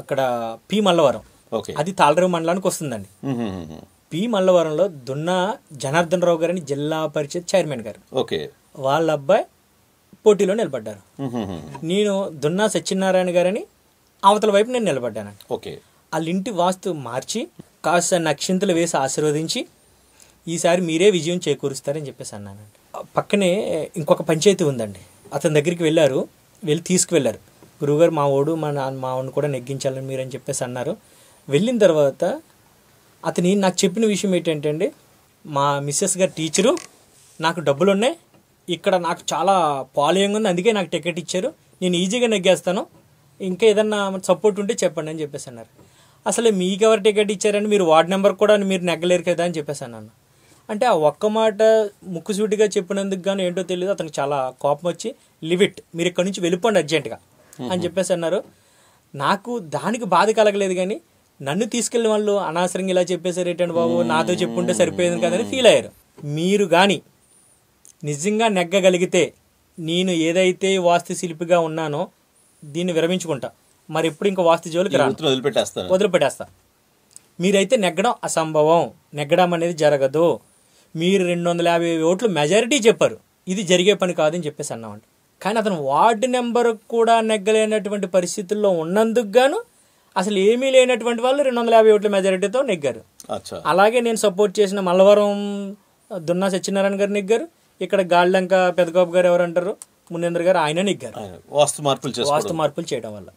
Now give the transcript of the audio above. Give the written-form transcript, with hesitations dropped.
అక్కడ P Mallavaram, okay. అది తాళరేవు మండలానికి వస్తుందండి. పి మల్లవరంలో దున్నా జనార్దన్ రావు గారని జిల్లా పరిషత్ చైర్మన్ గారు, ఓకే, వాళ్ళ అబ్బాయి పోటీలో నిలబడ్డారు. నేను దున్నా సత్యనారాయణ గారని అవతల వైపు నేను నిలబడ్డాను. ఓకే. వాళ్ళ ఇంటి వాస్తు మార్చి కాస్త నక్షింతలు వేసి ఆశీర్వదించి ఈసారి మీరే విజయం చేకూరుస్తారని చెప్పేసి అన్నానండి. పక్కనే ఇంకొక పంచాయతీ ఉందండి, అతని దగ్గరికి వెళ్ళి తీసుకువెళ్ళారు. గురువుగారు మా వాడిని కూడా నెగ్గించాలని మీరని చెప్పేసి అన్నారు. వెళ్ళిన తర్వాత అతని నాకు చెప్పిన విషయం ఏంటంటే అండి, మా మిస్సెస్ గారు టీచరు, నాకు డబ్బులు ఉన్నాయి, ఇక్కడ నాకు చాలా పాలయంగా ఉంది, అందుకే నాకు టికెట్ ఇచ్చారు, నేను ఈజీగా నెగ్గేస్తాను, ఇంకా ఏదన్నా సపోర్ట్ ఉంటే చెప్పండి అని చెప్పేసి అన్నారు. అసలు మీకు ఎవరు టికెట్ ఇచ్చారని, మీరు వార్డ్ నెంబర్ కూడా మీరు నెగ్గలేరు కదా అని చెప్పేసి అన్నాను. అంటే ఆ ఒక్క మాట ముక్కుసూటిగా చెప్పినందుకు గాను ఏంటో తెలియదు, అతనికి చాలా కోపం వచ్చి లివిట్, మీరు ఇక్కడ నుంచి వెళ్ళిపోండి అర్జెంటుగా అని చెప్పేసి అన్నారు. నాకు దానికి బాధ కలగలేదు, కానీ నన్ను తీసుకెళ్ళిన వాళ్ళు అనవసరంగా ఇలా చెప్పేసారు ఏంటంటే బాబు, నాతో చెప్పుంటే సరిపోయేది కదని ఫీల్ అయ్యారు. మీరు కానీ నిజంగా నెగ్గగలిగితే నేను ఏదైతే వాస్తు శిల్పిగా ఉన్నానో దీన్ని విరమించుకుంటా, మరి ఎప్పుడు ఇంకా వాస్తు జోలికి వదిలిపెట్టేస్తా. మీరైతే నెగ్గడం అసంభవం, నెగ్గడం అనేది జరగదు, మీరు 250 ఓట్లు మెజారిటీ చెప్పారు, ఇది జరిగే పని కాదని చెప్పేసి అన్నామండి. కానీ అతను వార్డు నెంబర్ కూడా నెగ్గలేనటువంటి పరిస్థితుల్లో ఉన్నందుకు గాను అసలు ఏమీ లేనటువంటి వాళ్ళు 250 ఓట్ల మెజారిటీతో నెగ్గారు. అలాగే నేను సపోర్ట్ చేసిన మల్లవరం దున్నా సత్యనారాయణ గారు నెగ్గారు, ఇక్కడ గాళ్ళంక పెద్దగోపు గారు ఎవరంటారు మునేంద్ర గారు, ఆయన నెగ్గారు వాస్తు మార్పులు చేయడం వల్ల.